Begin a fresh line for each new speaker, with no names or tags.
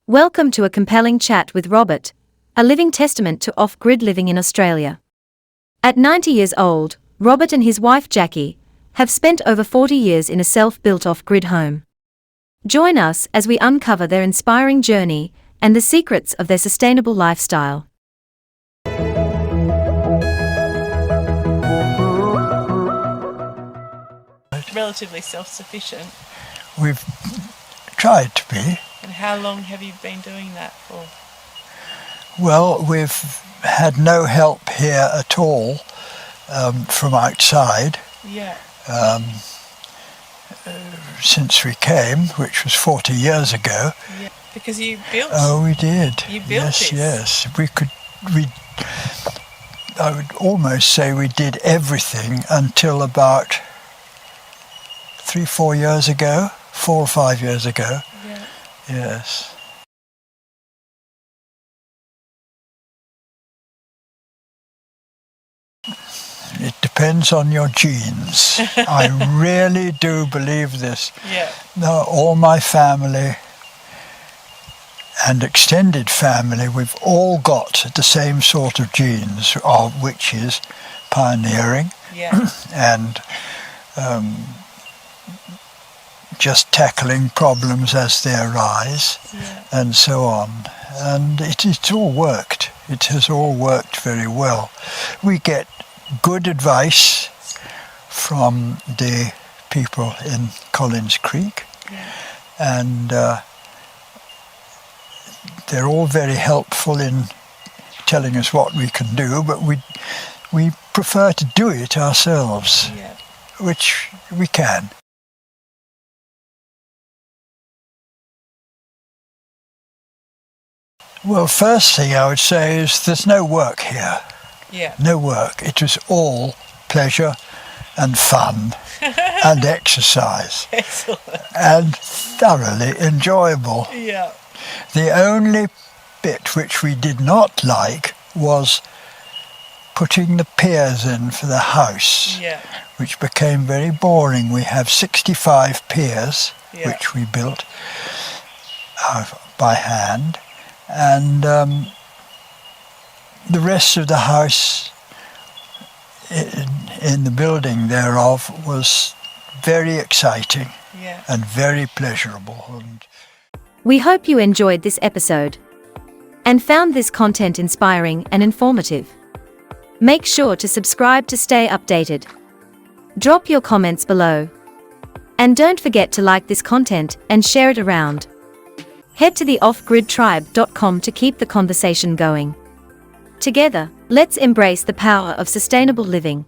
Welcome to a compelling chat with Robert, a living testament to off-grid living in Australia. At 90 years old, Robert and his wife Jacqui have spent over 40 years in a self-built off-grid home. Join us as we uncover their inspiring journey and the secrets of their sustainable lifestyle.
Relatively self-sufficient.
We've tried to be.
And how long have you been doing that for?
Well, we've had no help here at all from outside
Yeah.
since we came, which was 40 years ago.
Yeah. Because you built.
Oh, we did.
You built
yes,
this.
Yes. I would almost say we did everything until about 4 or 5 years ago.
Yeah.
Yes. It depends on your genes. I really do believe this.
Yeah.
No, all my family and extended family, we've all got the same sort of genes, which is pioneering
Yeah.
and just tackling problems as they arise,
Yeah.
and so on. And it's all worked. It has all worked very well. We get good advice from the people in Collins Creek,
Yeah.
and they're all very helpful in telling us what we can do, but we prefer to do it ourselves,
Yeah.
which we can. Well, first thing I would say is there's no work here.
Yeah.
No work. It was all pleasure and fun and exercise
Excellent.
and thoroughly enjoyable.
Yeah.
The only bit which we did not like was putting the piers in for the house,
Yeah.
which became very boring. We have 65 piers,
Yeah.
which we built by hand. And the rest of the house in the building thereof was very exciting
Yeah.
and very pleasurable.
We hope you enjoyed this episode and found this content inspiring and informative. Make sure to subscribe to stay updated. Drop your comments below. And don't forget to like this content and share it around. Head to the offgridtribe.com to keep the conversation going. Together, let's embrace the power of sustainable living.